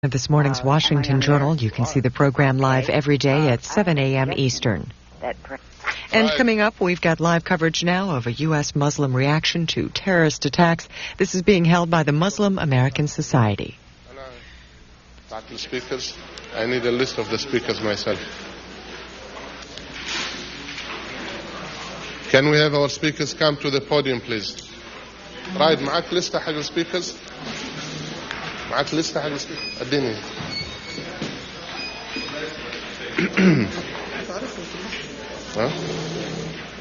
Of this morning's Washington Journal. You can see the program live every day at 7 a.m. Eastern. And coming up, we've got live coverage now of a U.S. Muslim reaction to terrorist attacks. This is being held by the Muslim American Society. The speakers. I need a list of the speakers myself. Can we have our speakers come to the podium, please? Raeed, معك لستة حق السبيكرز؟ معك لستة حق السبيكرز؟ اديني. ها؟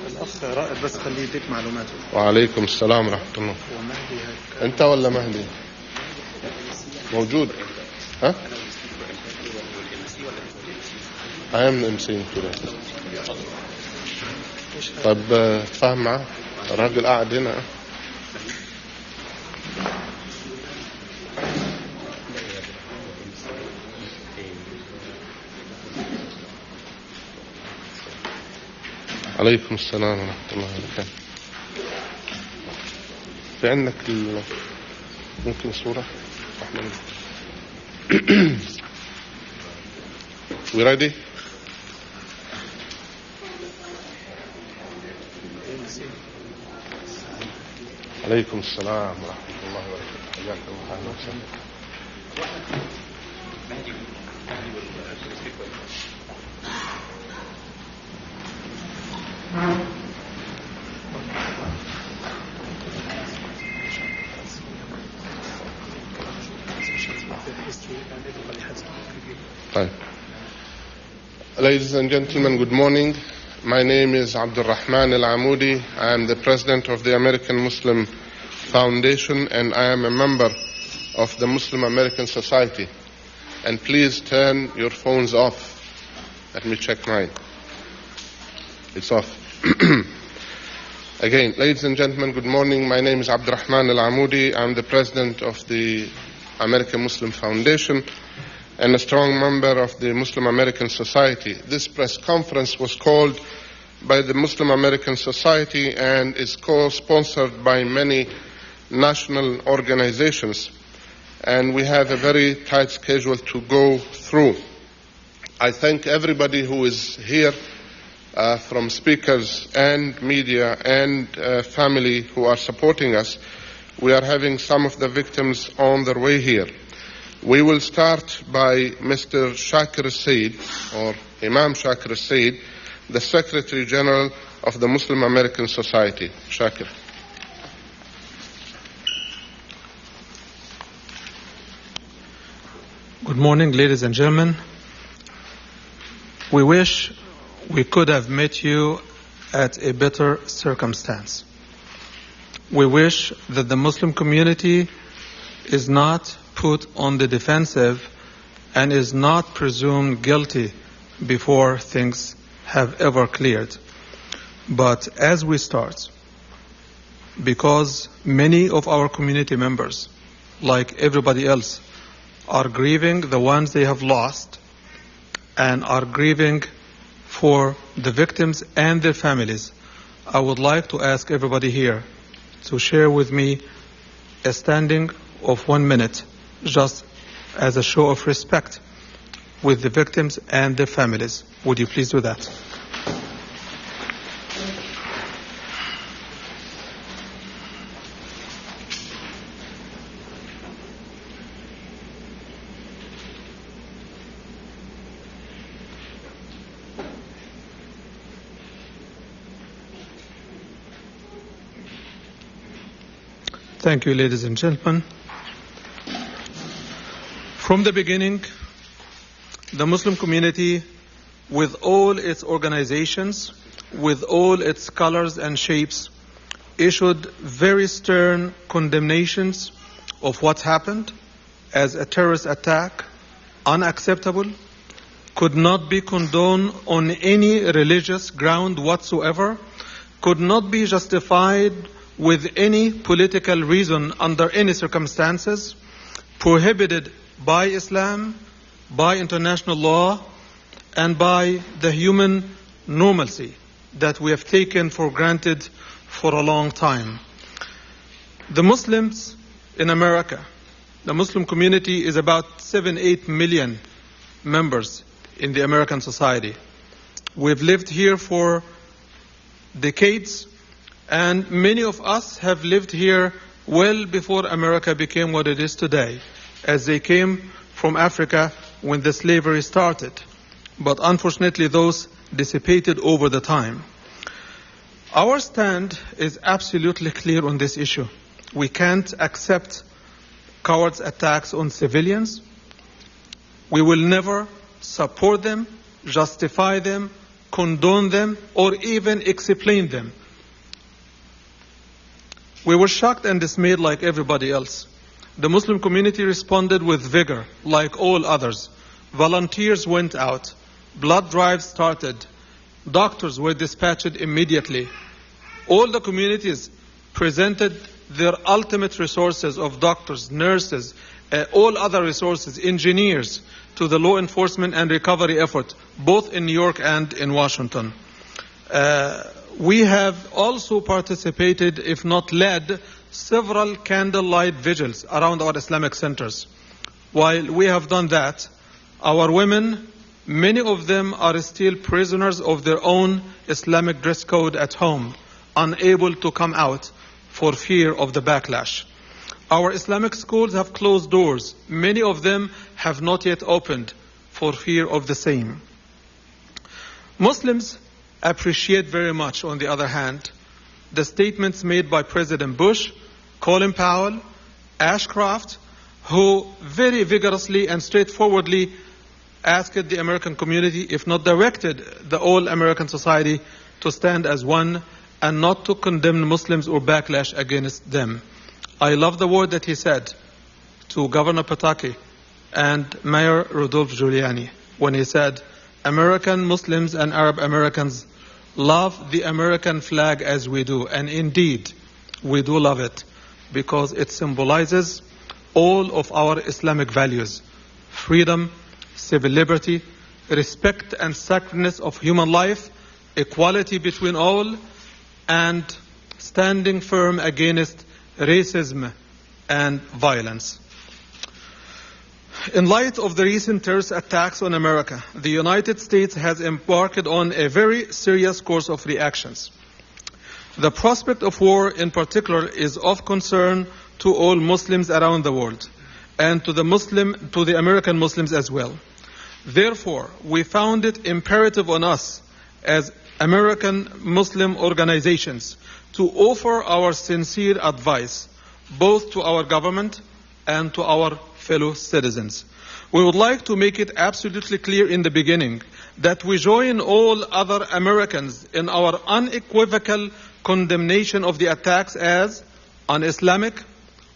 الأخ رائد بس خليه يديك معلوماته. وعليكم السلام ورحمة الله. أنت ولا مهدي؟ موجود؟ ها؟ I am MC today. طب تفهم معه؟ الراجل قاعد هنا. عليكم السلام ورحمة الله وبركاته. في عندك ممكن صورة؟ We ready? عليكم السلام ورحمة الله وبركاته. حياكم الله أهلا وسهلا. Ladies and gentlemen, good morning. My name is Abdul Rahman Al-Amoudi. I am the president of the American Muslim Foundation and I am a member of the Muslim American Society. And please turn your phones off. Let me check mine. It's off. Again, ladies and gentlemen, good morning. My name is Abdul Rahman Al-Amoudi. I'm the president of the American Muslim Foundation and a strong member of the Muslim American Society. This press conference was called by the Muslim American Society and is co-sponsored by many national organizations. And we have a very tight schedule to go through. I thank everybody who is here, from speakers and media and family who are supporting us. We are having some of the victims on their way here. We will start by Mr. Shakir Said, or Imam Shakir Said, the Secretary General of the Muslim American Society. Shakir. Good morning, ladies and gentlemen. We wish we could have met you at a better circumstance. We wish that the Muslim community is not put on the defensive and is not presumed guilty before things have ever cleared. But as we start, because many of our community members, like everybody else, are grieving the ones they have lost and are grieving for the victims and their families, I would like to ask everybody here to share with me a standing of 1 minute, just as a show of respect with the victims and their families. Would you please do that? Thank you, ladies and gentlemen. From the beginning, the Muslim community, with all its organizations, with all its colors and shapes, issued very stern condemnations of what happened as a terrorist attack, unacceptable, could not be condoned on any religious ground whatsoever, could not be justified with any political reason under any circumstances, prohibited by Islam, by international law, and by the human normalcy that we have taken for granted for a long time. The Muslims in America, The Muslim community is about 7-8 million members in the American society. We've lived here for decades, and many of us have lived here well before America became what it is today, as they came from Africa when the slavery started. But unfortunately, those dissipated over the time. Our stand is absolutely clear on this issue. We can't accept cowards' attacks on civilians. We will never support them, justify them, condone them, or even explain them. We were shocked and dismayed like everybody else. The Muslim community responded with vigor, like all others. Volunteers went out. Blood drives started. Doctors were dispatched immediately. All the communities presented their ultimate resources of doctors, nurses, all other resources, engineers, to the law enforcement and recovery effort, both in New York and in Washington. We have also participated, if not led, several candlelight vigils around our Islamic centers. While we have done that, our women, many of them are still prisoners of their own Islamic dress code at home, unable to come out for fear of the backlash. Our Islamic schools have closed doors. Many of them have not yet opened for fear of the same. Muslims appreciate very much, on the other hand, the statements made by President Bush, Colin Powell, Ashcroft, who very vigorously and straightforwardly asked the American community, if not directed the whole American society, to stand as one and not to condemn Muslims or backlash against them. I love the word that he said to Governor Pataki and Mayor Rudolph Giuliani when he said, American Muslims and Arab Americans love the American flag as we do. And indeed, we do love it because it symbolizes all of our Islamic values: freedom, civil liberty, respect and sacredness of human life, equality between all, and standing firm against racism and violence. In light of the recent terrorist attacks on America, the United States has embarked on a very serious course of reactions. The prospect of war in particular is of concern to all Muslims around the world and to the American Muslims as well. Therefore, we found it imperative on us as American Muslim organizations to offer our sincere advice both to our government and to our fellow citizens. We would like to make it absolutely clear in the beginning that we join all other Americans in our unequivocal condemnation of the attacks as un-Islamic,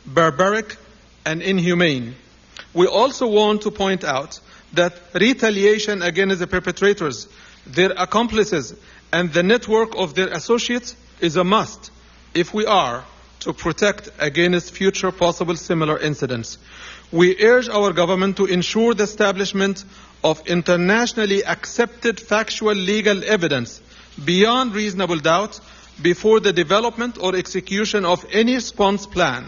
barbaric, and inhumane. We also want to point out that retaliation against the perpetrators, their accomplices, and the network of their associates is a must if we are to protect against future possible similar incidents. We urge our government to ensure the establishment of internationally accepted factual legal evidence beyond reasonable doubt before the development or execution of any response plan.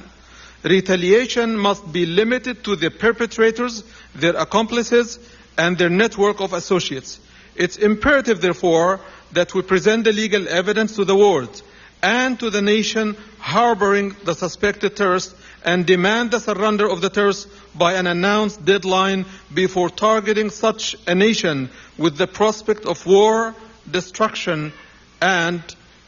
Retaliation must be limited to the perpetrators, their accomplices, and their network of associates. It's imperative, therefore, that we present the legal evidence to the world and to the nation harboring the suspected terrorists and demand the surrender of the terrorists by an announced deadline before targeting such a nation with the prospect of war, destruction, and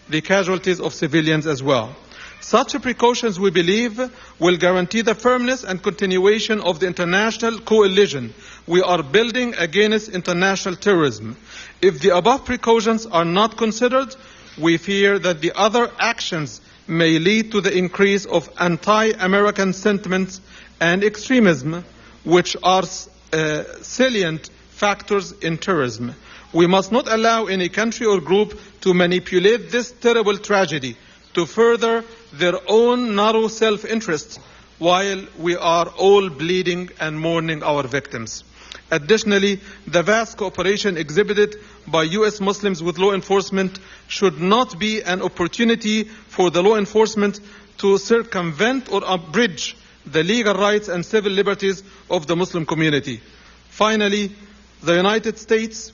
the casualties of civilians as well. Such precautions, we believe, will guarantee the firmness and continuation of the international coalition we are building against international terrorism. If the above precautions are not considered, we fear that the other actions may lead to the increase of anti-American sentiments and extremism, which are salient factors in terrorism. We must not allow any country or group to manipulate this terrible tragedy to further their own narrow self-interest while we are all bleeding and mourning our victims. Additionally, the vast cooperation exhibited by U.S. Muslims with law enforcement should not be an opportunity for the law enforcement to circumvent or abridge the legal rights and civil liberties of the Muslim community. Finally, the United States,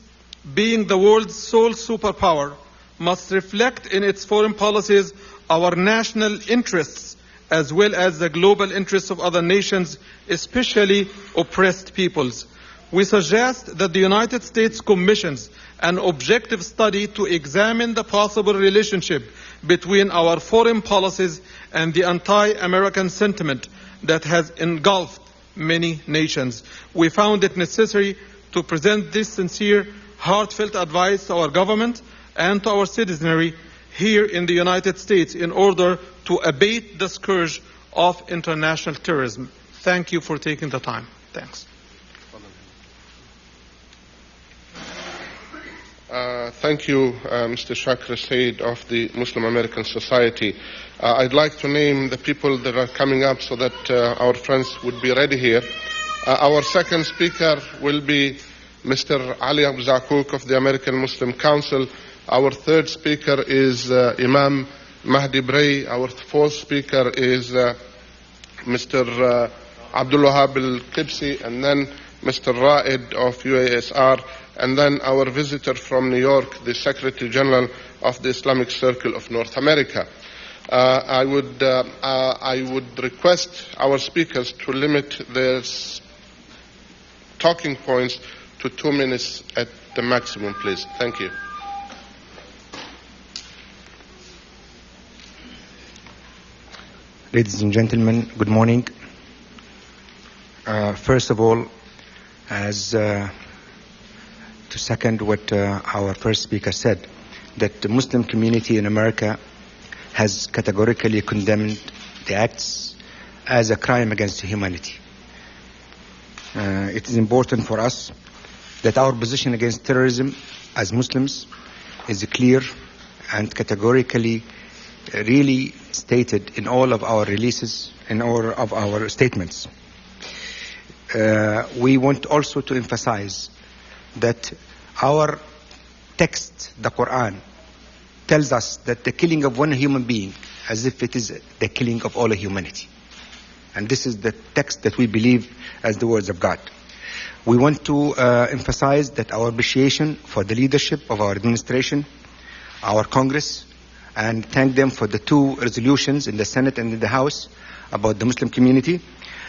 being the world's sole superpower, must reflect in its foreign policies our national interests as well as the global interests of other nations, especially oppressed peoples. We suggest that the United States commissions an objective study to examine the possible relationship between our foreign policies and the anti-American sentiment that has engulfed many nations. We found it necessary to present this sincere, heartfelt advice to our government and to our citizenry here in the United States in order to abate the scourge of international terrorism. Thank you for taking the time. Thanks. Thank you, Mr. Shakir Said of the Muslim American Society. I'd like to name the people that are coming up so that our friends would be ready here. Our second speaker will be Mr. Ali Abu Zakuk of the American Muslim Council. Our third speaker is Imam Mahdi Bray. Our fourth speaker is Mr. Abdul Wahab al-Qibsi, and then Mr. Raeed of UASR, and then our visitor from New York, the Secretary General of the Islamic Circle of North America. I would request our speakers to limit their talking points to 2 minutes at the maximum, please. Thank you. Ladies and gentlemen, good morning. First of all, to second what our first speaker said, that the Muslim community in America has categorically condemned the acts as a crime against humanity. It is important for us that our position against terrorism as Muslims is clear and categorically really stated in all of our releases, in all of our statements. We want also to emphasize that our text, the Quran, tells us that the killing of one human being as if it is the killing of all of humanity. And this is the text that we believe as the words of God. We want to emphasize that our appreciation for the leadership of our administration, our Congress, and thank them for the 2 resolutions in the Senate and in the House about the Muslim community,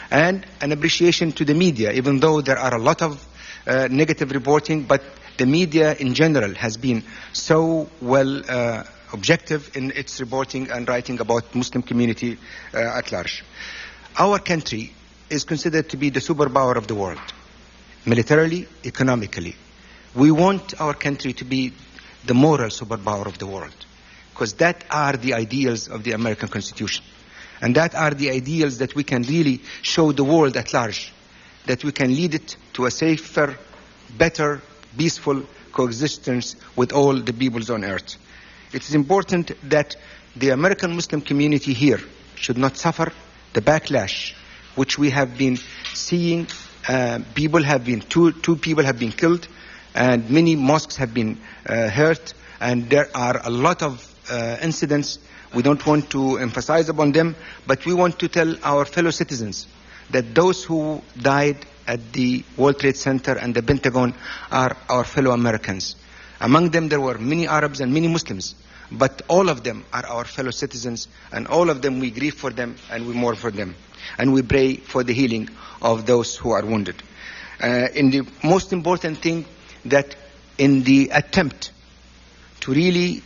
and an appreciation to the media, even though there are a lot of negative reporting, but the media in general has been so well objective in its reporting and writing about Muslim community at large. Our country is considered to be the superpower of the world, militarily, economically. We want our country to be the moral superpower of the world, because that are the ideals of the American Constitution. And that are the ideals that we can really show the world at large, that we can lead it to a safer, better, peaceful coexistence with all the peoples on earth. It is important that the American Muslim community here should not suffer the backlash which we have been seeing. Two people have been killed, and many mosques have been hurt, and there are a lot of incidents. We don't want to emphasize upon them, but we want to tell our fellow citizens that those who died at the World Trade Center and the Pentagon are our fellow Americans. Among them there were many Arabs and many Muslims, but all of them are our fellow citizens, and all of them we grieve for them and we mourn for them. And we pray for the healing of those who are wounded. In the most important thing, that in the attempt to really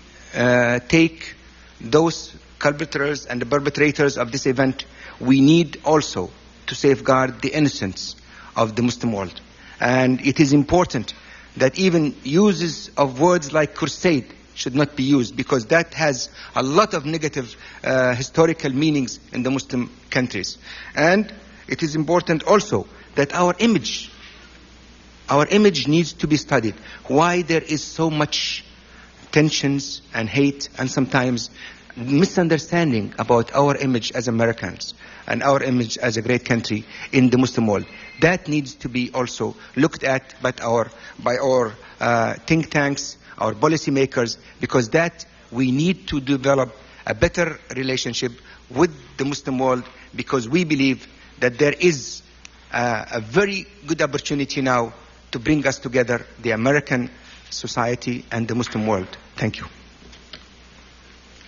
take those culpritors and the perpetrators of this event, we need also to safeguard the innocence of the Muslim world. And it is important that even uses of words like crusade should not be used, because that has a lot of negative historical meanings in the Muslim countries. And it is important also that our image needs to be studied. Why there is so much tensions and hate and sometimes misunderstanding about our image as Americans and our image as a great country in the Muslim world. That needs to be also looked at by our think tanks, our policymakers, because that we need to develop a better relationship with the Muslim world, because we believe that there is a very good opportunity now to bring us together, the American society and the Muslim world. Thank you.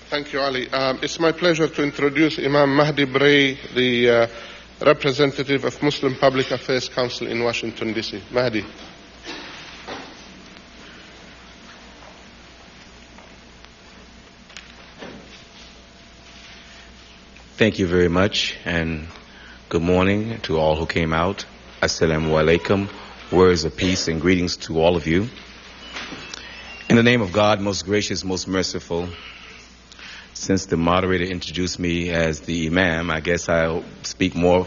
Thank you, Ali. It's my pleasure to introduce Imam Mahdi Bray, the representative of Muslim Public Affairs Council in Washington, D.C. Mahdi. Thank you very much, and good morning to all who came out. Assalamu alaikum. Words of peace and greetings to all of you. In the name of God, most gracious, most merciful, since the moderator introduced me as the Imam, I guess I'll speak more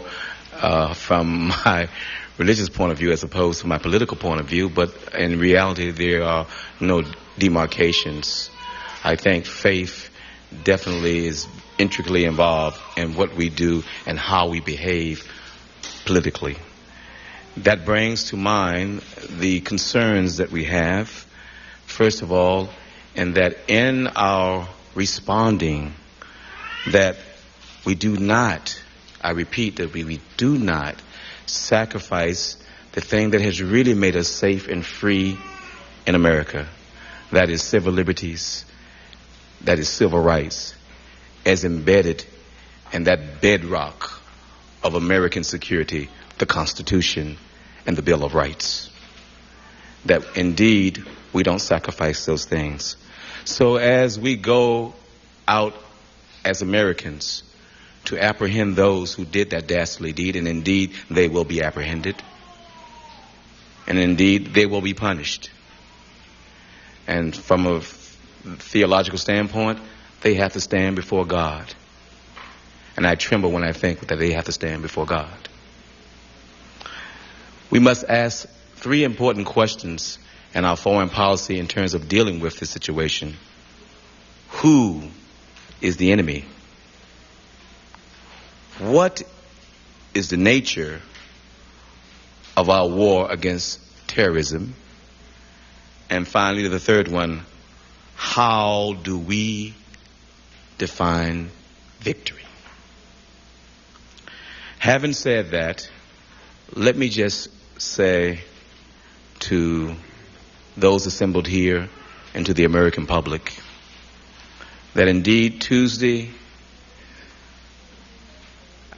from my religious point of view as opposed to my political point of view, but in reality there are no demarcations. I think faith definitely is intricately involved in what we do and how we behave politically. That brings to mind the concerns that we have, first of all, and that in our responding, that we do not, I repeat, that we do not sacrifice the thing that has really made us safe and free in America. That is civil liberties, that is civil rights, as embedded in that bedrock of American security, the Constitution and the Bill of Rights. That indeed we don't sacrifice those things. So as we go out as Americans to apprehend those who did that dastardly deed, and indeed they will be apprehended, and indeed they will be punished. And from a theological standpoint, they have to stand before God. And I tremble when I think that they have to stand before God. We must ask three important questions in our foreign policy in terms of dealing with this situation. Who is the enemy? What is the nature of our war against terrorism? And finally, the third one, how do we define victory? Having said that, let me just say to those assembled here and to the American public that indeed Tuesday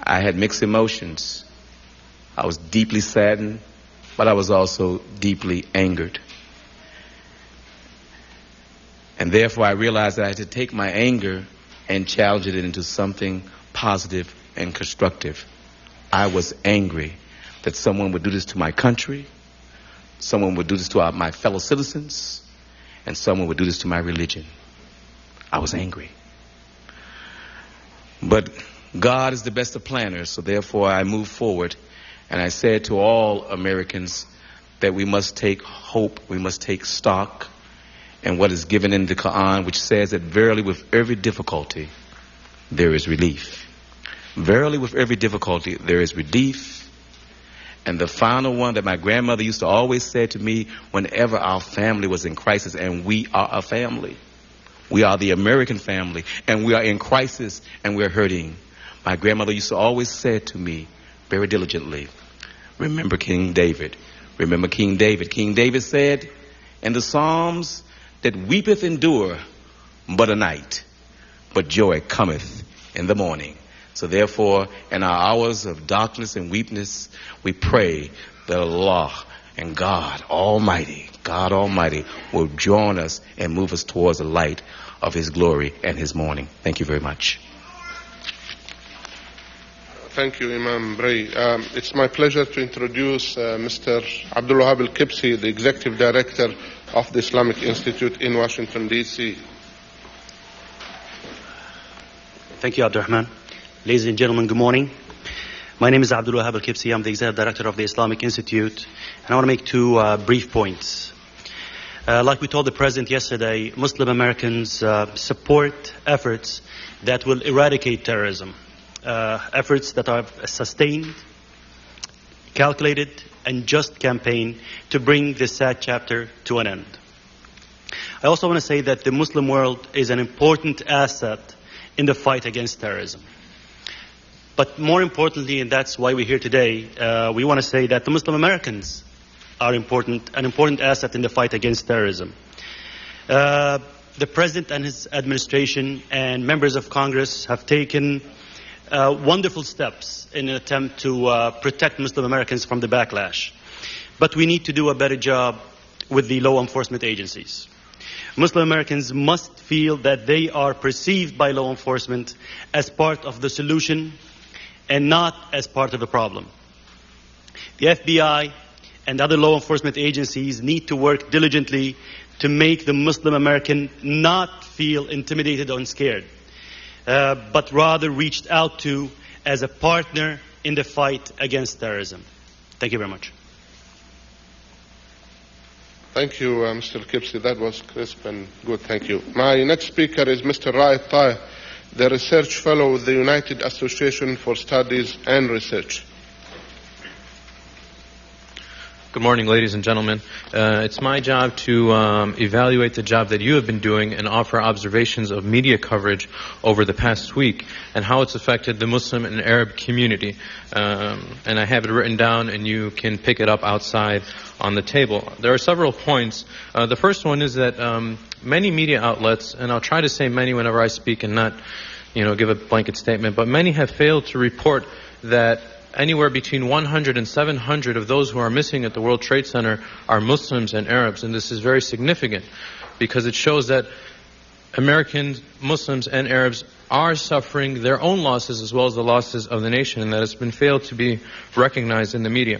I had mixed emotions. I was deeply saddened, but I was also deeply angered. And therefore I realized that I had to take my anger and challenge it into something positive and constructive. I was angry that someone would do this to my country, someone would do this to my fellow citizens, and someone would do this to my religion. I was angry. But God is the best of planners, so therefore I moved forward, and I said to all Americans that we must take hope, we must take stock in what is given in the Quran, which says that verily with every difficulty there is relief. Verily with every difficulty there is relief. And the final one that my grandmother used to always say to me whenever our family was in crisis, and we are a family. We are the American family, and we are in crisis, and we're hurting. My grandmother used to always say to me very diligently, remember King David. Remember King David. King David said in the Psalms that weepeth endure but a night, but joy cometh in the morning. So therefore, in our hours of darkness and weakness, we pray that Allah and God Almighty will join us and move us towards the light of His glory and His morning. Thank you very much. Thank you, Imam Bray. It's my pleasure to introduce Mr. Abdul Wahab Al-Kibsi, the Executive Director of the Islamic Institute in Washington, D.C. Thank you, Abdurrahman. Ladies and gentlemen, good morning. My name is Abdul Wahab Al-Kibsi. I'm the Executive Director of the Islamic Institute, and I want to make two brief points. Like we told the President yesterday, Muslim Americans support efforts that will eradicate terrorism, efforts that are sustained, calculated, and just campaign to bring this sad chapter to an end. I also want to say that the Muslim world is an important asset in the fight against terrorism. But more importantly, and that's why we're here today, we want to say that the Muslim Americans are an important asset in the fight against terrorism. The President and his administration and members of Congress have taken wonderful steps in an attempt to protect Muslim Americans from the backlash. But we need to do a better job with the law enforcement agencies. Muslim Americans must feel that they are perceived by law enforcement as part of the solution and not as part of the problem. The FBI and other law enforcement agencies need to work diligently to make the Muslim American not feel intimidated or scared, but rather reached out to as a partner in the fight against terrorism. Thank you very much. Thank you, Mr. Kipsi. That was crisp and good. Thank you. My next speaker is Mr. Raeed, Tayeh, the Research Fellow with the United Association for Studies and Research. Good morning, ladies and gentlemen. It's my job to evaluate the job that you have been doing and offer observations of media coverage over the past week and how it's affected the Muslim and Arab community. And I have it written down, and you can pick it up outside on the table. There are several points. The first one is that many media outlets, and I'll try to say many whenever I speak and not, give a blanket statement, but many have failed to report that anywhere between 100 and 700 of those who are missing at the World Trade Center are Muslims and Arabs. And this is very significant because it shows that Americans, Muslims and Arabs are suffering their own losses as well as the losses of the nation, and that it's been failed to be recognized in the media.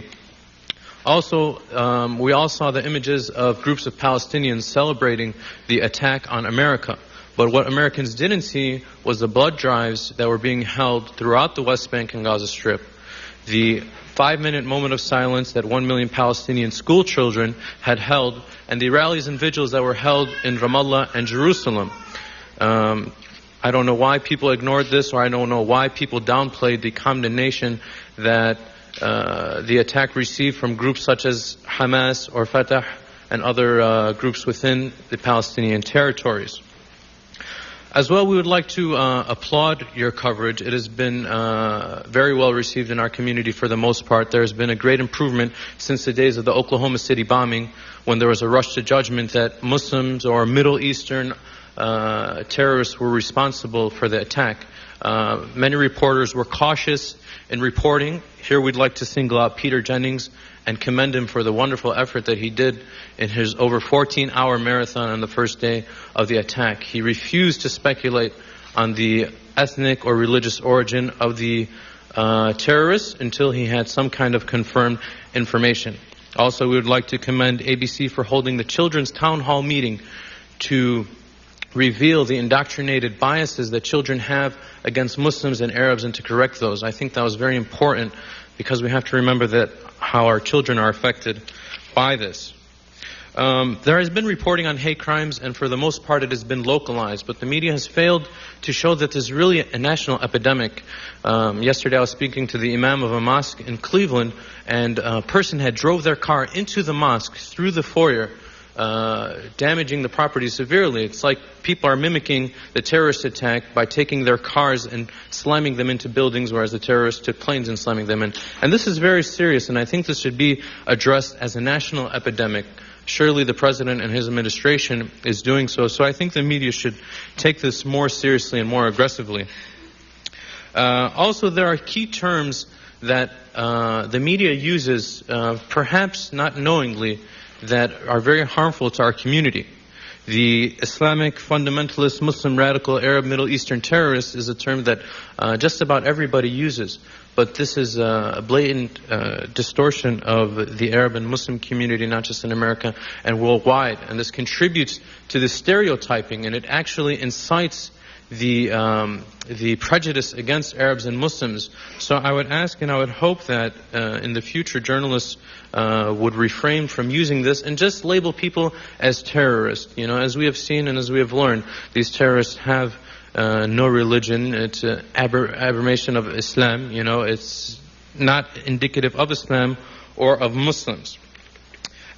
Also, we all saw the images of groups of Palestinians celebrating the attack on America. But what Americans didn't see was the blood drives that were being held throughout the West Bank and Gaza Strip, the 5-minute moment of silence that 1 million Palestinian school children had held, and the rallies and vigils that were held in Ramallah and Jerusalem. I don't know why people ignored this, or I don't know why people downplayed the condemnation that the attack received from groups such as Hamas or Fatah and other groups within the Palestinian territories. As well, we would like to applaud your coverage. It has been very well received in our community for the most part. There has been a great improvement since the days of the Oklahoma City bombing, when there was a rush to judgment that Muslims or Middle Eastern terrorists were responsible for the attack. Many reporters were cautious in reporting. Here we'd like to single out Peter Jennings and commend him for the wonderful effort that he did in his over 14-hour marathon on the first day of the attack. He refused to speculate on the ethnic or religious origin of the terrorists until he had some kind of confirmed information. Also, we would like to commend ABC for holding the Children's Town Hall meeting to reveal the indoctrinated biases that children have against Muslims and Arabs and to correct those. I think that was very important because we have to remember that how our children are affected by this. There has been reporting on hate crimes, and for the most part it has been localized, but the media has failed to show that there's really a national epidemic. Yesterday I was speaking to the Imam of a mosque in Cleveland, and a person had drove their car into the mosque through the foyer, damaging the property severely. It's like people are mimicking the terrorist attack by taking their cars and slamming them into buildings, whereas the terrorists took planes and slamming them in. And this is very serious, and I think this should be addressed as a national epidemic. Surely the President and his administration is doing so. So I think the media should take this more seriously and more aggressively. Also, there are key terms that the media uses, perhaps not knowingly, that are very harmful to our community. The Islamic fundamentalist Muslim radical Arab Middle Eastern terrorist is a term that just about everybody uses. But this is a blatant distortion of the Arab and Muslim community, not just in America and worldwide. And this contributes to the stereotyping, and it actually incites the prejudice against Arabs and Muslims. So I would ask and I would hope that in the future journalists would refrain from using this and just label people as terrorists. You know, as we have seen and as we have learned, these terrorists have no religion. It's an aberration of Islam. You know, it's not indicative of Islam or of Muslims.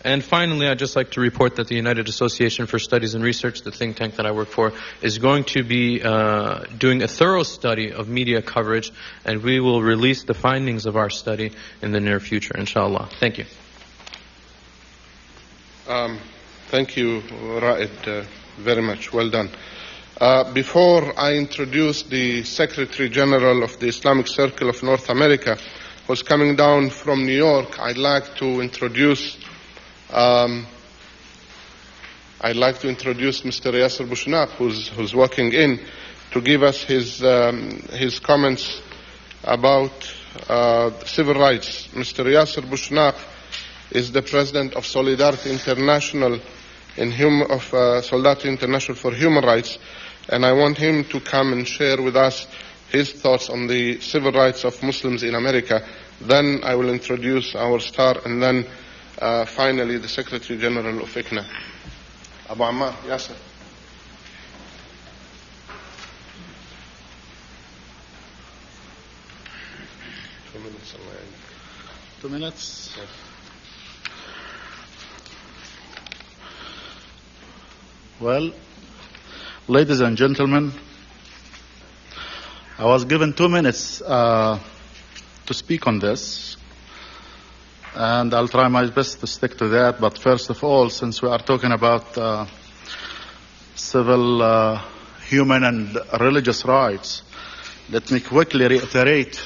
And finally, I'd just like to report that the United Association for Studies and Research, the think tank that I work for, is going to be doing a thorough study of media coverage, and we will release the findings of our study in the near future, inshallah. Thank you. Thank you, Raeed, very much. Well done. Before I introduce the Secretary General of the Islamic Circle of North America, who's coming down from New York, I'd like to introduce Mr. Yaser Bushnaq, who's walking in, to give us his comments about civil rights. Mr. Yaser Bushnaq is the president of Solidarity International Solidarity International for Human Rights, and I want him to come and share with us his thoughts on the civil rights of Muslims in America. Then I will introduce our star, and then finally the Secretary General of ICNA. Abu Ammar, Yaser. Two minutes. Yes. Well, ladies and gentlemen, I was given 2 minutes to speak on this, and I'll try my best to stick to that. But first of all, since we are talking about civil, human and religious rights, let me quickly reiterate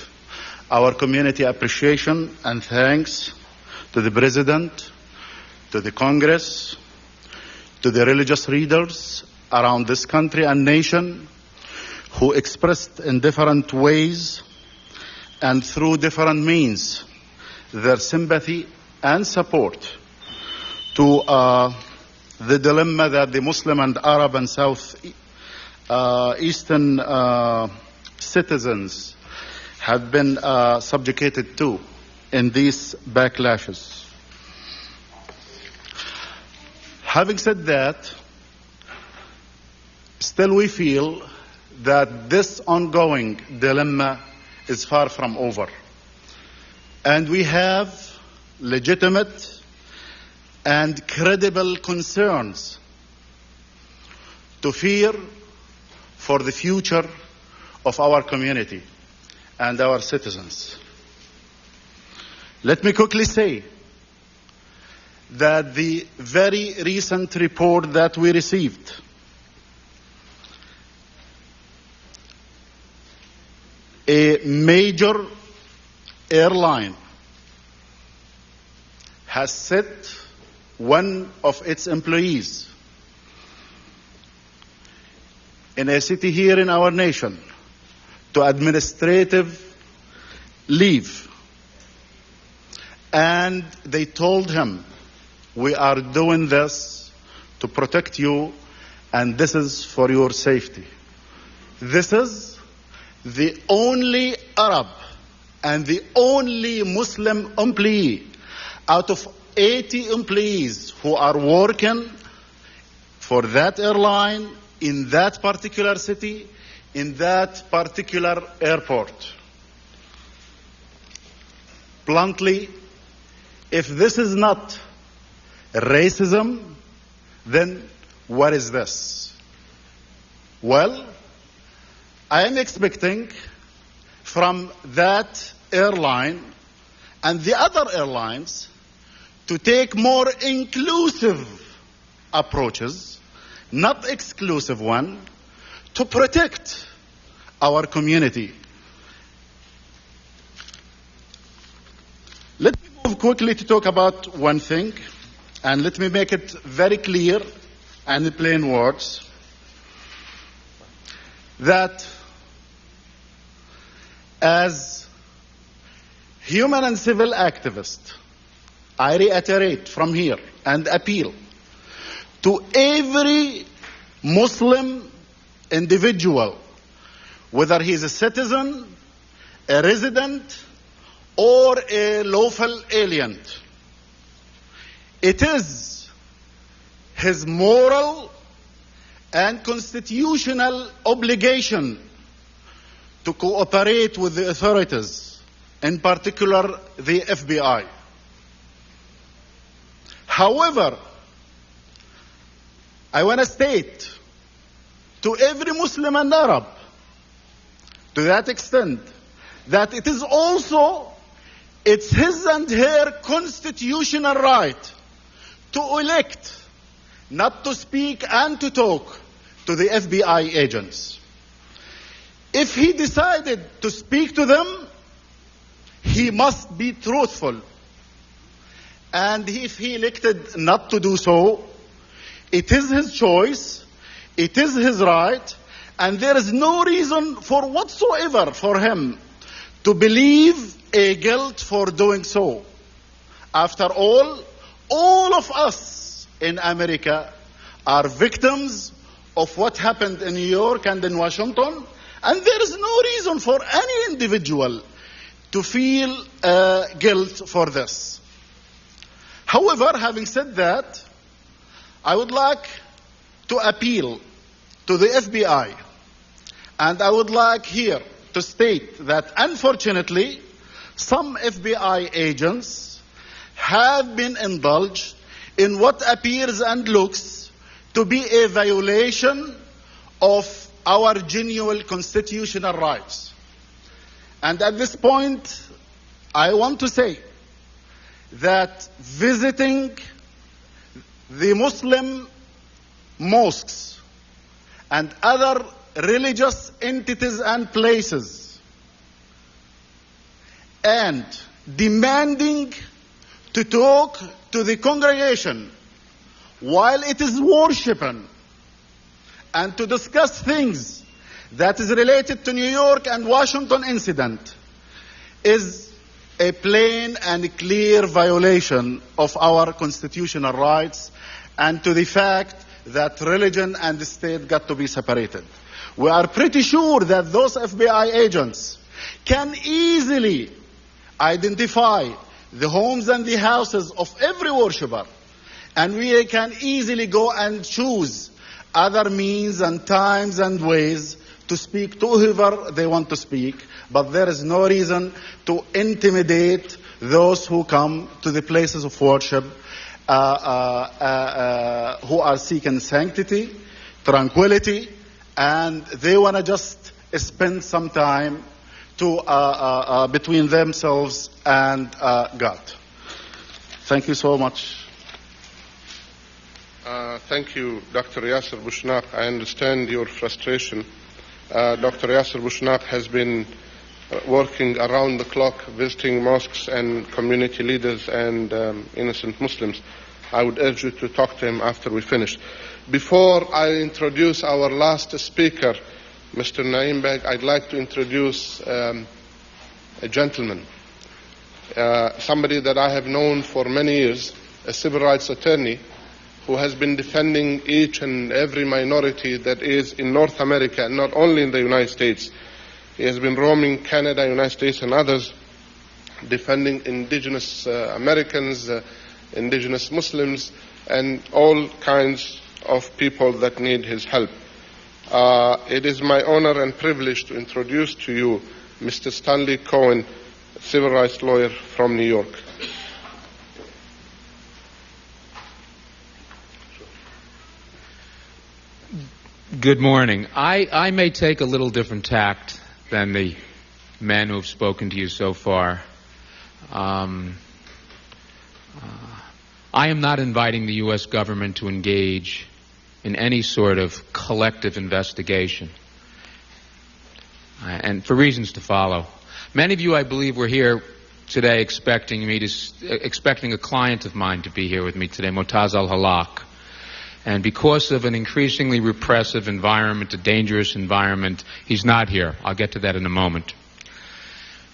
our community appreciation and thanks to the President, to the Congress, to the religious leaders around this country and nation who expressed in different ways and through different means their sympathy and support to the dilemma that the Muslim and Arab and South Eastern citizens have been subjugated to in these backlashes. Having said that, still we feel that this ongoing dilemma is far from over. And we have legitimate and credible concerns to fear for the future of our community and our citizens. Let me quickly say that the very recent report that we received a major airline has set one of its employees in a city here in our nation to administrative leave. And they told him, we are doing this to protect you, and this is for your safety. This is the only Arab and the only Muslim employee out of 80 employees who are working for that airline in that particular city, in that particular airport. Bluntly, if this is not racism, then what is this? Well, I am expecting from that airline and the other airlines to take more inclusive approaches, not exclusive one, to protect our community. Let me move quickly to talk about one thing, and let me make it very clear and in plain words that as human and civil activists, I reiterate from here and appeal to every Muslim individual, whether he is a citizen, a resident, or a lawful alien. It is his moral and constitutional obligation to cooperate with the authorities, in particular the FBI. However, I want to state to every Muslim and Arab, to that extent, that it is also, it's his and her constitutional right to elect, not to speak and to talk to the FBI agents. If he decided to speak to them, he must be truthful. And if he elected not to do so, it is his choice, it is his right, and there is no reason for whatsoever for him to believe a guilt for doing so. After all of us in America are victims of what happened in New York and in Washington, and there is no reason for any individual to feel guilt for this. However, having said that, I would like to appeal to the FBI, and I would like here to state that unfortunately some FBI agents have been indulged in what appears and looks to be a violation of our genuine constitutional rights. And at this point, I want to say that visiting the Muslim mosques and other religious entities and places and demanding to talk to the congregation while it is worshiping and to discuss things that is related to New York and Washington incident is a plain and clear violation of our constitutional rights and to the fact that religion and the state got to be separated. We are pretty sure that those FBI agents can easily identify the homes and the houses of every worshipper, and we can easily go and choose other means and times and ways to speak to whoever they want to speak, but there is no reason to intimidate those who come to the places of worship who are seeking sanctity, tranquility, and they want to just spend some time to between themselves and God. Thank you so much. Thank you, Dr. Yaser Bushnaq. I understand your frustration. Dr. Yaser Bushnaq has been working around the clock, visiting mosques and community leaders and innocent Muslims. I would urge you to talk to him after we finish. Before I introduce our last speaker, Mr. Naeem Baig, I'd like to introduce a gentleman, somebody that I have known for many years, a civil rights attorney who has been defending each and every minority that is in North America, not only in the United States. He has been roaming Canada, United States, and others, defending indigenous Americans, indigenous Muslims, and all kinds of people that need his help. It is my honor and privilege to introduce to you Mr. Stanley Cohen, civil rights lawyer from New York. Good morning. I may take a little different tact than the men who have spoken to you so far. I am not inviting the U.S. government to engage in any sort of collective investigation, and for reasons to follow. Many of you, I believe, were here today expecting a client of mine to be here with me today, Motaz al-Halak. And because of an increasingly repressive environment, a dangerous environment, he's not here. I'll get to that in a moment.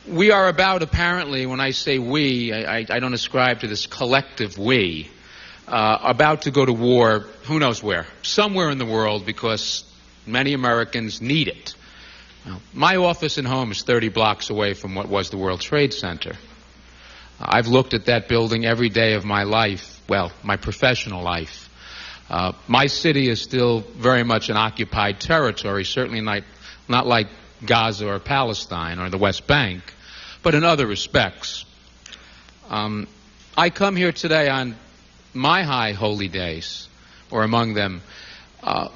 We are about, apparently, when I say we, I don't ascribe to this collective we, about to go to war, who knows where, somewhere in the world, because many Americans need it. Now, my office and home is 30 blocks away from what was the World Trade Center. I've looked at that building every day of my life, well, my professional life. My city is still very much an occupied territory, certainly not like Gaza or Palestine or the West Bank, but in other respects. I come here today on my high holy days, or among them,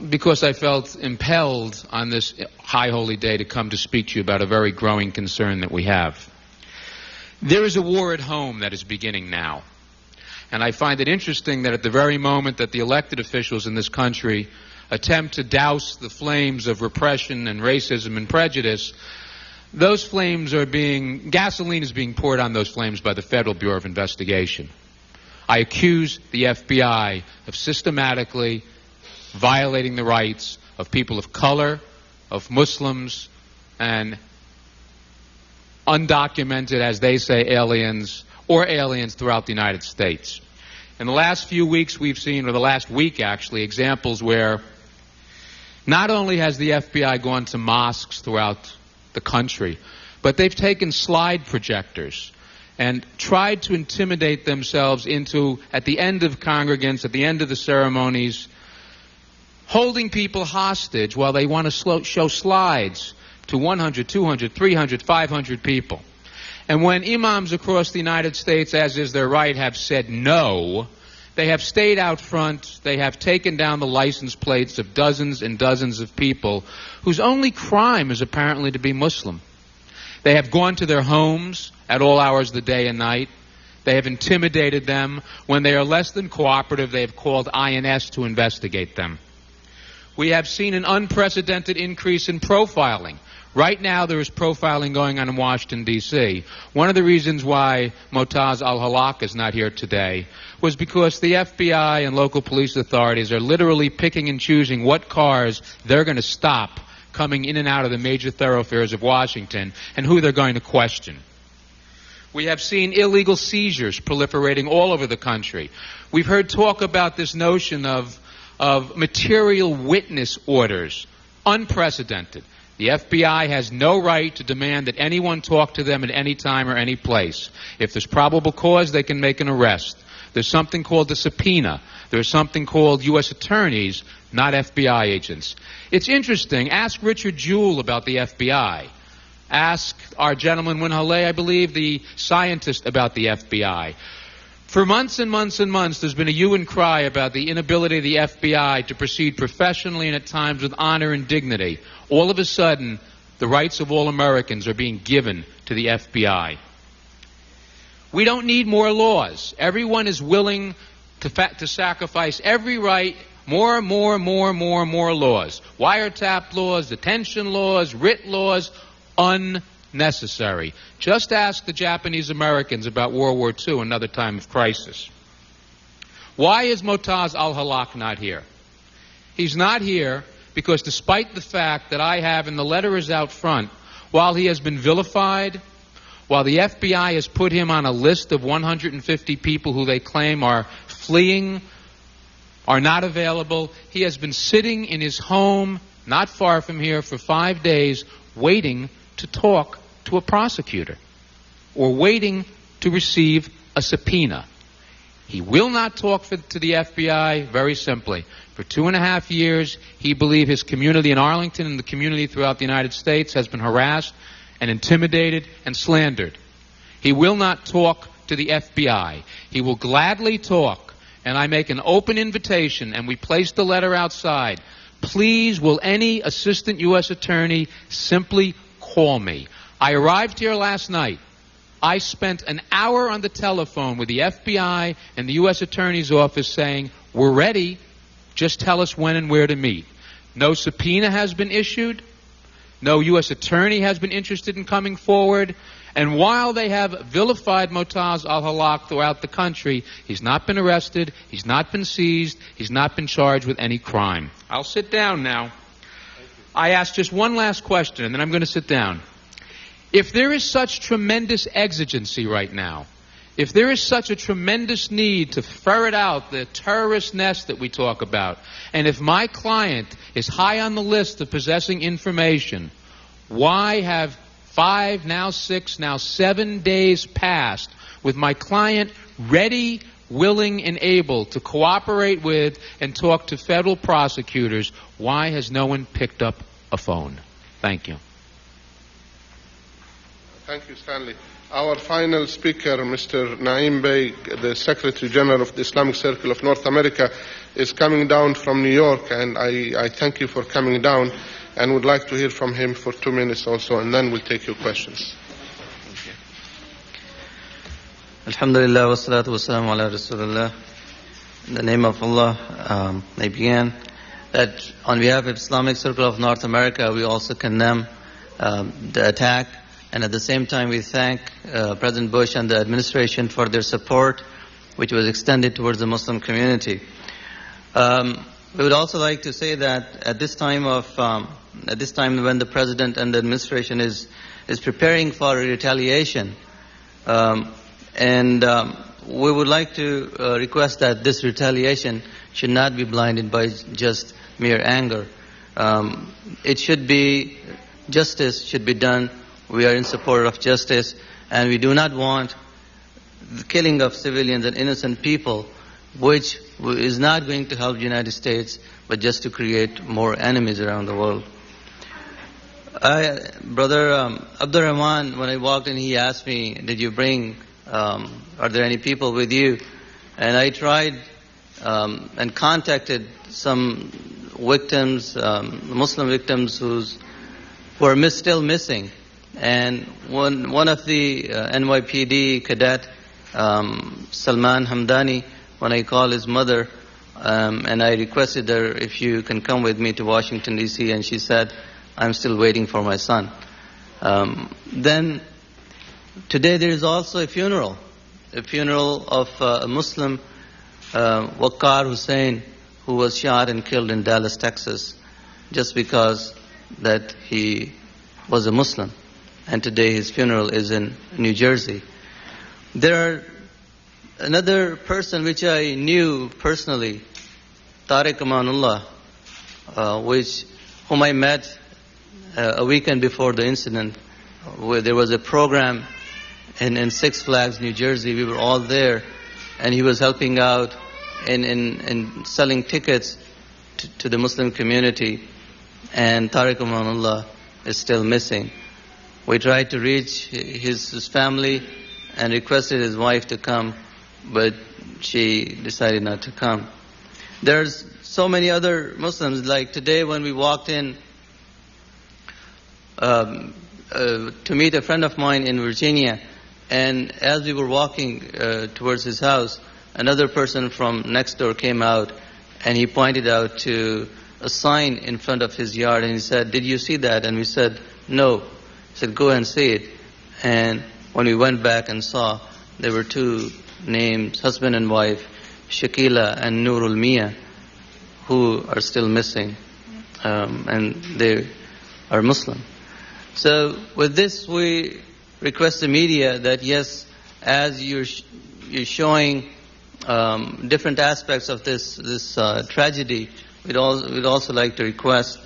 because I felt impelled on this high holy day to come to speak to you about a very growing concern that we have. There is a war at home that is beginning now. And I find it interesting that at the very moment that the elected officials in this country attempt to douse the flames of repression and racism and prejudice, those flames are gasoline is being poured on those flames by the Federal Bureau of Investigation. I accuse the FBI of systematically violating the rights of people of color, of Muslims, and undocumented, as they say, aliens, or aliens throughout the United States. In the last few weeks we've seen, or the last week actually, examples where not only has the FBI gone to mosques throughout the country, but they've taken slide projectors and tried to intimidate themselves into, at the end of congregants, at the end of the ceremonies, holding people hostage while they want to show slides to 100, 200, 300, 500 people. And when imams across the United States, as is their right, have said no, they have stayed out front, they have taken down the license plates of dozens and dozens of people whose only crime is apparently to be Muslim. They have gone to their homes at all hours of the day and night. They have intimidated them. When they are less than cooperative, they have called INS to investigate them. We have seen an unprecedented increase in profiling. Right now there is profiling going on in Washington, D.C. One of the reasons why Motaz al-Halak is not here today was because the FBI and local police authorities are literally picking and choosing what cars they're going to stop coming in and out of the major thoroughfares of Washington and who they're going to question. We have seen illegal seizures proliferating all over the country. We've heard talk about this notion of material witness orders. Unprecedented. The FBI has no right to demand that anyone talk to them at any time or any place. If there's probable cause, they can make an arrest. There's something called a subpoena. There's something called U.S. attorneys, not FBI agents. It's interesting. Ask Richard Jewell about the FBI. Ask our gentleman Winhale, I believe, the scientist, about the FBI. For months and months and months, there's been a hue and cry about the inability of the FBI to proceed professionally and at times with honor and dignity. All of a sudden, the rights of all Americans are being given to the FBI. We don't need more laws. Everyone is willing to sacrifice every right. More laws. Wiretap laws, detention laws, writ laws, unnecessary. Just ask the Japanese Americans about World War II, another time of crisis. Why is Motaz al-Halak not here? He's not here because despite the fact that I have, and the letter is out front, while he has been vilified, while the FBI has put him on a list of 150 people who they claim are fleeing, are not available, he has been sitting in his home not far from here for 5 days waiting to talk to a prosecutor or waiting to receive a subpoena. He will not talk to the FBI, very simply. For 2.5 years, he believed his community in Arlington and the community throughout the United States has been harassed and intimidated and slandered. He will not talk to the FBI. He will gladly talk, and I make an open invitation, and we place the letter outside. Please, will any assistant U.S. attorney simply call me? I arrived here last night. I spent an hour on the telephone with the FBI and the U.S. Attorney's Office saying, we're ready, just tell us when and where to meet. No subpoena has been issued. No U.S. attorney has been interested in coming forward. And while they have vilified Motaz al-Halak throughout the country, he's not been arrested, he's not been seized, he's not been charged with any crime. I'll sit down now. I ask just one last question, and then I'm going to sit down. If there is such tremendous exigency right now, if there is such a tremendous need to ferret out the terrorist nest that we talk about, and if my client is high on the list of possessing information, why have 5, now 6, now 7 days passed with my client ready, willing, and able to cooperate with and talk to federal prosecutors? Why has no one picked up a phone? Thank you. Thank you, Stanley. Our final speaker, Mr. Naeem Baig, the Secretary General of the Islamic Circle of North America, is coming down from New York, and I thank you for coming down and would like to hear from him for 2 minutes also, and then we'll take your questions. Alhamdulillah wa salatu wa salam ala Rasulullah. In the name of Allah, I begin that on behalf of Islamic Circle of North America, we also condemn the attack, and at the same time we thank President Bush and the administration for their support, which was extended towards the Muslim community. We would also like to say that at this time when the President and the administration is preparing for a retaliation, we would like to request that this retaliation should not be blinded by just mere anger. It should be, justice should be done. We are in support of justice, and we do not want the killing of civilians and innocent people, which is not going to help the United States, but just to create more enemies around the world. Brother Abdul Rahman, when I walked in, he asked me, did you bring, are there any people with you? And I tried and contacted some victims, Muslim victims who are still missing. And one of the NYPD cadet, Salman Hamdani, when I called his mother, and I requested her if you can come with me to Washington, D.C., and she said, I'm still waiting for my son. Then today there is also a funeral of a Muslim, Waqar Hussain, who was shot and killed in Dallas, Texas, just because that he was a Muslim. And today his funeral is in New Jersey. There are another person which I knew personally, Tariq Amanullah, whom I met a weekend before the incident, where there was a program in Six Flags, New Jersey. We were all there, and he was helping out in selling tickets to the Muslim community, and Tariq Amanullah is still missing. We tried to reach his family and requested his wife to come, but she decided not to come. There's so many other Muslims, like today when we walked in to meet a friend of mine in Virginia, and as we were walking towards his house, another person from next door came out, and he pointed out to a sign in front of his yard, and he said, did you see that? And we said, no. He said, go and see it. And when we went back and saw, there were two names, husband and wife, Shakila and Nurul Mia, who are still missing, and they are Muslim. So with this, we request the media that yes, as you're showing different aspects of this tragedy, we'd also like to request.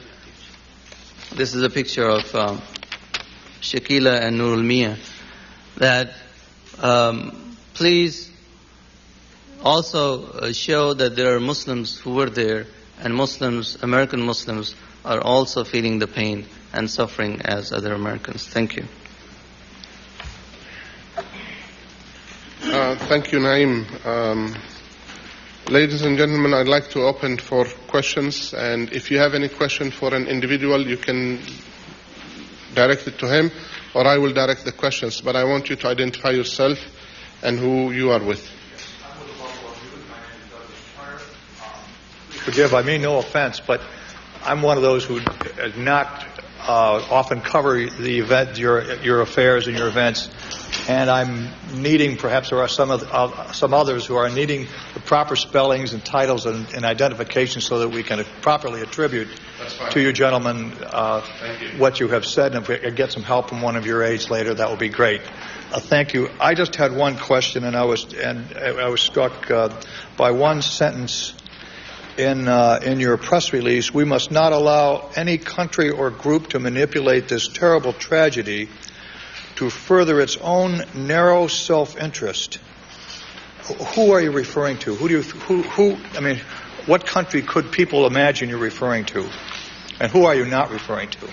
This is a picture of Shakila and Nurul Mia. That please also show that there are Muslims who were there, and Muslims, American Muslims, are also feeling the pain and suffering as other Americans. Thank you. Thank you, Naeem. Ladies and gentlemen, I'd like to open for questions, and if you have any question for an individual, you can direct it to him, or I will direct the questions, but I want you to identify yourself and who you are with. Forgive, I mean no offense, but I'm one of those who not often cover the event, your affairs and your events, and I'm needing, perhaps there are some others who are needing the proper spellings and titles and identification so that we can properly attribute to you gentlemen what you have said. And if we could get some help from one of your aides later, that would be great. Thank you. I just had one question, and I was struck by one sentence in your press release. We must not allow any country or group to manipulate this terrible tragedy to further its own narrow self-interest. Who are you referring to? I mean, what country could people imagine you're referring to? And who are you not referring to?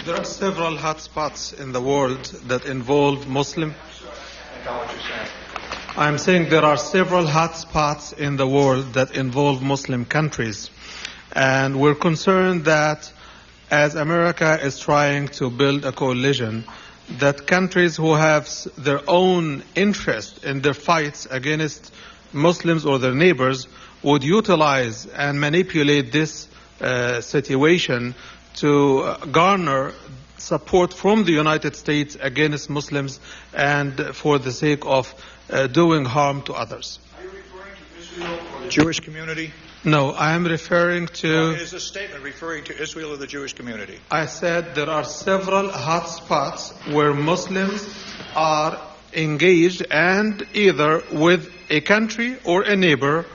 There are several hot spots in the world that involve Muslim. I'm saying there are several hot spots in the world that involve Muslim countries. And we're concerned that as America is trying to build a coalition, that countries who have their own interest in their fights against Muslims or their neighbors would utilize and manipulate this situation to garner support from the United States against Muslims and for the sake of doing harm to others. Are you referring to Israel or the Jewish community? No, I am referring to... Is this statement referring to Israel or the Jewish community? I said there are several hot spots where Muslims are engaged and either with a country or a neighbor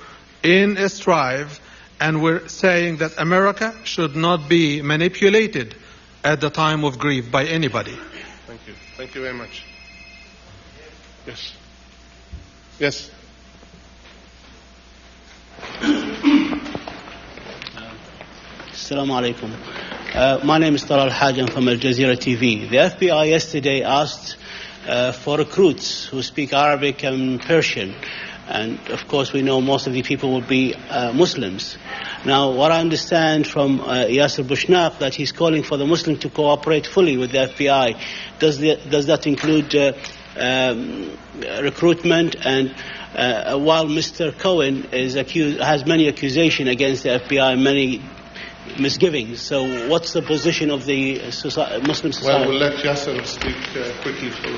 in a strife, and we're saying that America should not be manipulated at the time of grief by anybody. Thank you. Thank you very much. Yes. Yes. Assalamu alaikum. My name is Talal Haj. I'm from Al Jazeera TV. The FBI yesterday asked for recruits who speak Arabic and Persian. And of course we know most of the people will be Muslims. Now what I understand from Yaser Bushnaq that he's calling for the Muslims to cooperate fully with the FBI. Does that include recruitment? And while Mr. Cohen has many accusations against the FBI, many misgivings. So what's the position of the Muslim society? Well, we'll let Yaser speak quickly for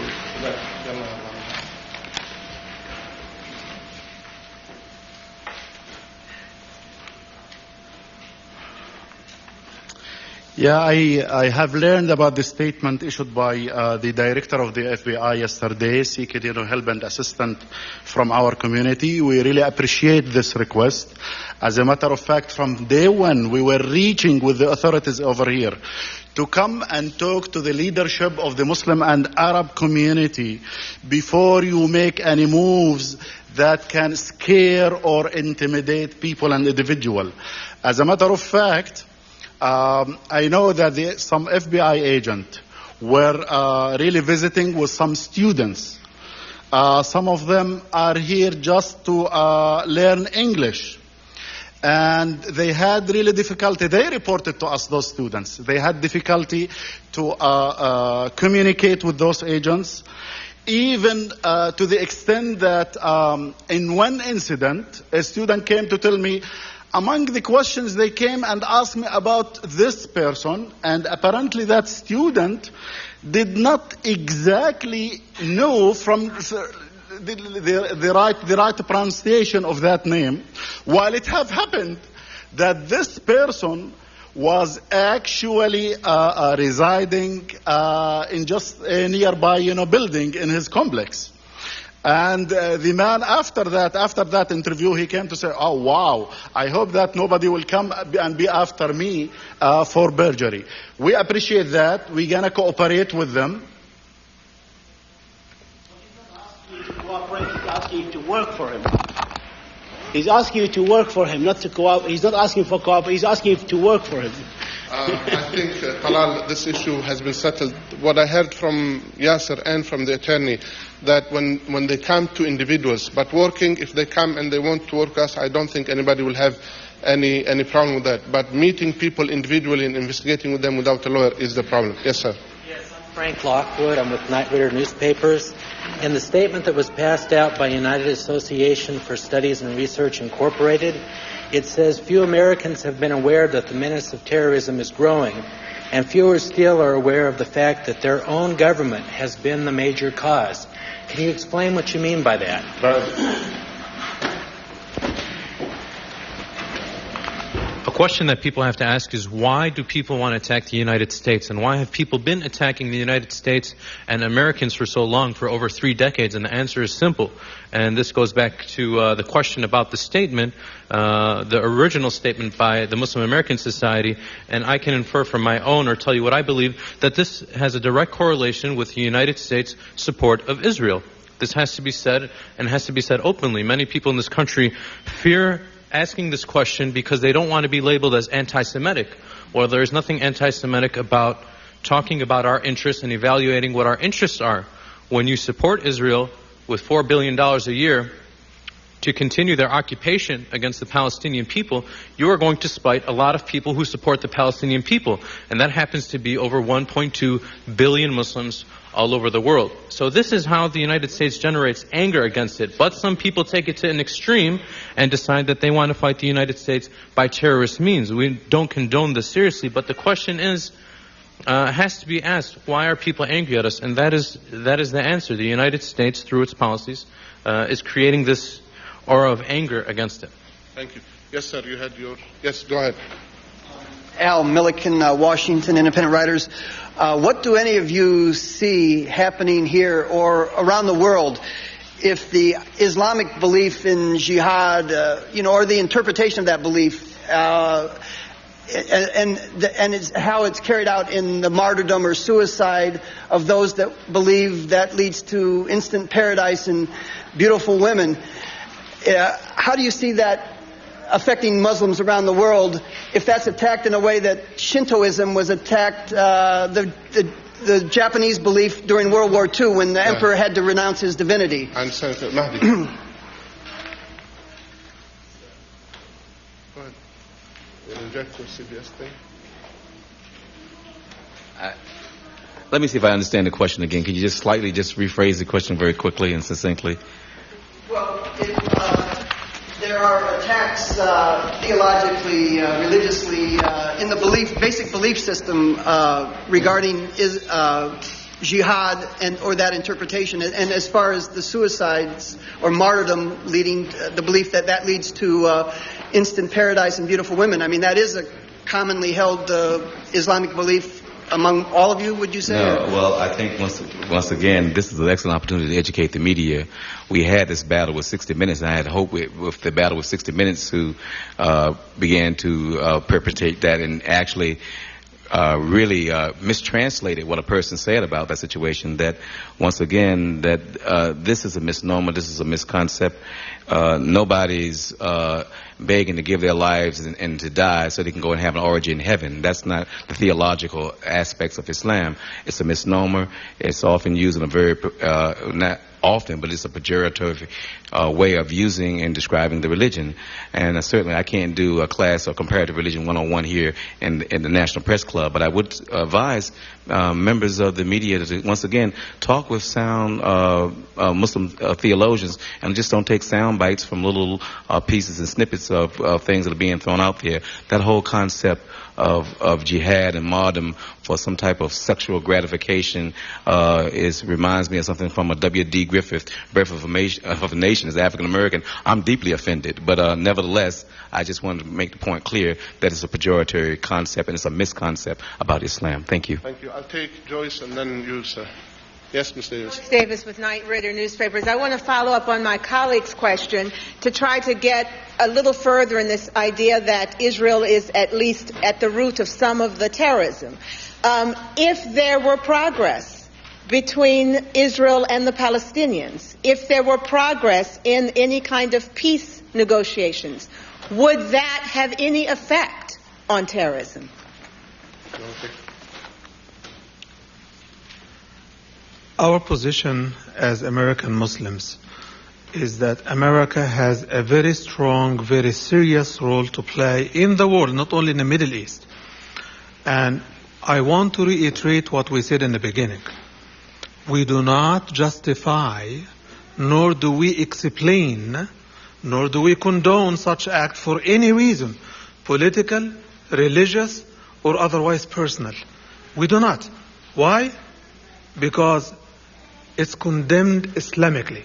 that. Yeah, I have learned about the statement issued by the director of the FBI yesterday, seeking help and assistance from our community. We really appreciate this request. As a matter of fact, from day one, we were reaching with the authorities over here to come and talk to the leadership of the Muslim and Arab community before you make any moves that can scare or intimidate people and individuals. As a matter of fact, I know that some FBI agents were really visiting with some students. Some of them are here just to learn English. And they had really difficulty. They reported to us, those students. They had difficulty to communicate with those agents, even to the extent that in one incident, a student came to tell me, among the questions they came and asked me about this person, and apparently that student did not exactly know from the right pronunciation of that name, while it have happened that this person was actually residing in just a nearby building in his complex. And the man, after that interview, he came to say, oh, wow, I hope that nobody will come and be after me for perjury. We appreciate that. We're going to cooperate with them. He's asking you to work for him. He's asking you to work for him, not to cooperate. He's not asking for cooperation. He's asking you to work for him. I think, Talal, this issue has been settled. What I heard from Yaser and from the attorney, that when they come to individuals, but working, if they come and they want to work us, I don't think anybody will have any problem with that. But meeting people individually and investigating with them without a lawyer is the problem. Yes, sir. Yes, I'm Frank Lockwood. I'm with Night Reader Newspapers. In the statement that was passed out by United Association for Studies and Research Incorporated, it says few Americans have been aware that the menace of terrorism is growing, and fewer still are aware of the fact that their own government has been the major cause. Can you explain what you mean by that? A question that people have to ask is, why do people want to attack the United States? And why have people been attacking the United States and Americans for so long, for over 3 decades? And the answer is simple. And this goes back to the question about the statement, the original statement by the Muslim American Society. And I can infer from my own, or tell you what I believe, that this has a direct correlation with the United States' support of Israel. This has to be said, and has to be said openly. Many people in this country fear asking this question because they don't want to be labeled as anti-Semitic. Well, there is nothing anti-Semitic about talking about our interests and evaluating what our interests are. When you support Israel with $4 billion a year to continue their occupation against the Palestinian people, you are going to spite a lot of people who support the Palestinian people. And that happens to be over 1.2 billion Muslims all over the world. So this is how the United States generates anger against it. But some people take it to an extreme and decide that they want to fight the United States by terrorist means. We don't condone this seriously, but the question is, has to be asked, why are people angry at us? And that is the answer. The United States, through its policies, is creating this aura of anger against it. Thank you. Yes, sir, you had your... Yes, go ahead. Al Milliken, Washington Independent Writers. What do any of you see happening here or around the world if the Islamic belief in jihad, or the interpretation of that belief, and how it's carried out in the martyrdom or suicide of those that believe that leads to instant paradise and beautiful women? How do you see that affecting Muslims around the world if that's attacked in a way that Shintoism was attacked, the Japanese belief during World War II when the emperor had to renounce his divinity? And Senator Mahdi. Go ahead. You'll inject your CBS thing. Let me see if I understand the question again. Can you just slightly rephrase the question very quickly and succinctly? Well, there are attacks theologically, religiously, in the basic belief system regarding jihad or that interpretation. And as far as the suicides or martyrdom leading, the belief that leads to instant paradise and beautiful women, I mean, that is a commonly held Islamic belief among all of you, would you say? No, well, I think once again, this is an excellent opportunity to educate the media. We had this battle with 60 Minutes, and I had hope with the battle with 60 Minutes who began to perpetrate that and actually really mistranslated what a person said about that situation. That, once again, that this is a misnomer, this is a misconcept. Nobody's begging to give their lives and to die so they can go and have an origin in heaven. That's not the theological aspects of Islam. It's a misnomer. It's often used in a very, not often, but it's a pejorative way of using and describing the religion. And certainly I can't do a class of comparative religion 101 here in the National Press Club, but I would advise members of the media to, once again, talk with sound Muslim theologians and just don't take sound bites from little pieces and snippets of things that are being thrown out there. That whole concept of jihad and martyrdom for some type of sexual gratification reminds me of something from a W.D. Griffith, Birth of a Nation, as African American. I'm deeply offended, but nevertheless, I just wanted to make the point clear that it's a pejorative concept and it's a misconcept about Islam. Thank you. Thank you. I'll take Joyce and then you, sir. Yes, Ms. Davis. Joyce Davis with Night Reader Newspapers. I want to follow up on my colleague's question to try to get a little further in this idea that Israel is at least at the root of some of the terrorism. If there were progress between Israel and the Palestinians, if there were progress in any kind of peace negotiations, would that have any effect on terrorism? Our position as American Muslims is that America has a very strong, very serious role to play in the world, not only in the Middle East. And I want to reiterate what we said in the beginning. We do not justify, nor do we explain, nor do we condone such act for any reason, political, religious, or otherwise personal. We do not. Why? Because it's condemned Islamically.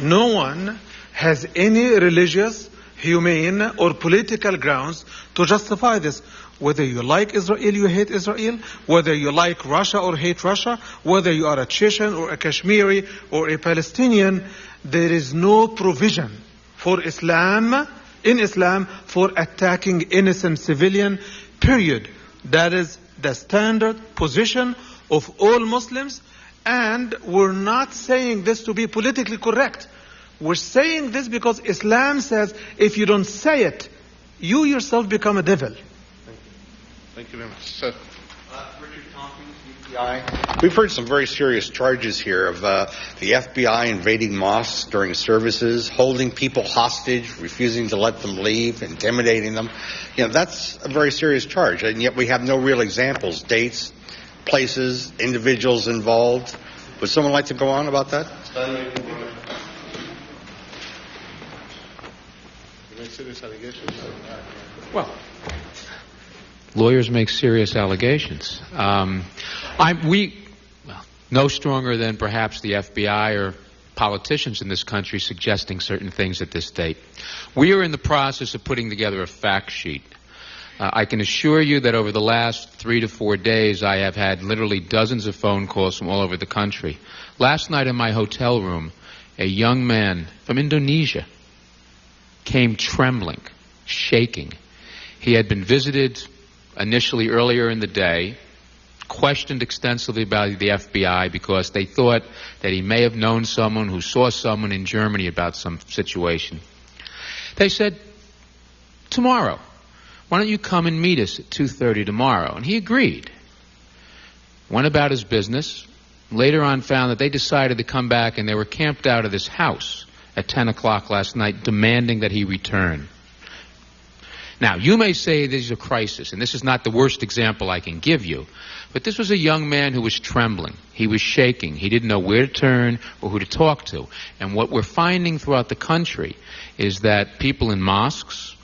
No one has any religious, humane, or political grounds to justify this. Whether you like Israel, you hate Israel. Whether you like Russia or hate Russia. Whether you are a Chechen or a Kashmiri or a Palestinian, there is no provision for Islam, in Islam, for attacking innocent civilian, period. That is the standard position of all Muslims. And we're not saying this to be politically correct. We're saying this because Islam says if you don't say it, you yourself become a devil. Thank you very much. Sir. Richard Tompkins, We've heard some very serious charges here of the FBI invading mosques during services, holding people hostage, refusing to let them leave, intimidating them. You know, that's a very serious charge, and yet we have no real examples, dates, places, individuals involved. Would someone like to go on about that? Stanley, you make serious allegations. Well, lawyers make serious allegations. No stronger than perhaps the FBI or politicians in this country suggesting certain things at this date. We are in the process of putting together a fact sheet. I can assure you that over the last 3 to 4 days, I have had literally dozens of phone calls from all over the country. Last night in my hotel room, a young man from Indonesia came trembling, shaking. He had been visited initially earlier in the day, questioned extensively about the FBI because they thought that he may have known someone who saw someone in Germany about some situation. They said, tomorrow, why don't you come and meet us at 2:30 tomorrow? And he agreed. Went about his business. Later on found that they decided to come back and they were camped out of this house at 10 o'clock last night demanding that he return. Now, you may say this is a crisis, and this is not the worst example I can give you, but this was a young man who was trembling. He was shaking. He didn't know where to turn or who to talk to. And what we're finding throughout the country is that people in mosques,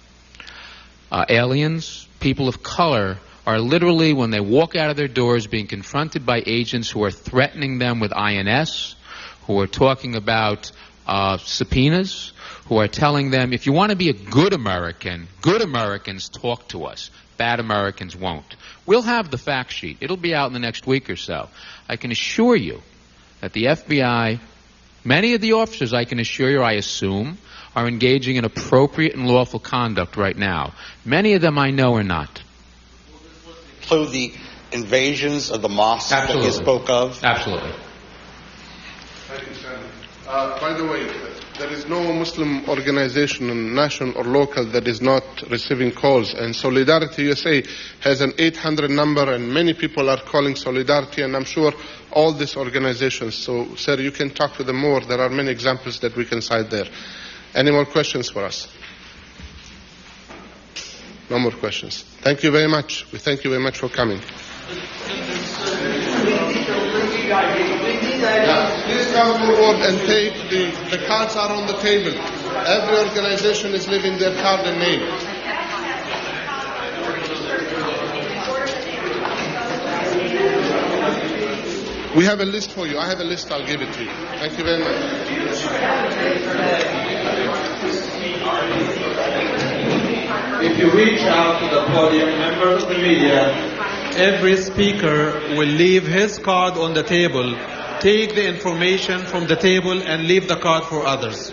aliens, people of color, are literally, when they walk out of their doors, being confronted by agents who are threatening them with INS, who are talking about subpoenas, who are telling them, if you want to be a good American, good Americans talk to us. Bad Americans won't. We'll have the fact sheet. It'll be out in the next week or so. I can assure you that the FBI, many of the officers, I can assure you, I assume, are engaging in appropriate and lawful conduct right now. Many of them I know are not. Include the invasions of the mosques that you spoke of? Absolutely. Thank you, Stanley. By the way, there is no Muslim organization, national or local, that is not receiving calls. And Solidarity USA has an 800 number, and many people are calling Solidarity, and I'm sure all these organizations. So, sir, you can talk to them more. There are many examples that we can cite there. Any more questions for us? No more questions. Thank you very much. We thank you very much for coming. Please come forward and take the cards are on the table. Every organization is leaving their card and name. We have a list for you. I have a list. I'll give it to you. Thank you very much. If you reach out to the podium, members of the media, every speaker will leave his card on the table. Take the information from the table and leave the card for others.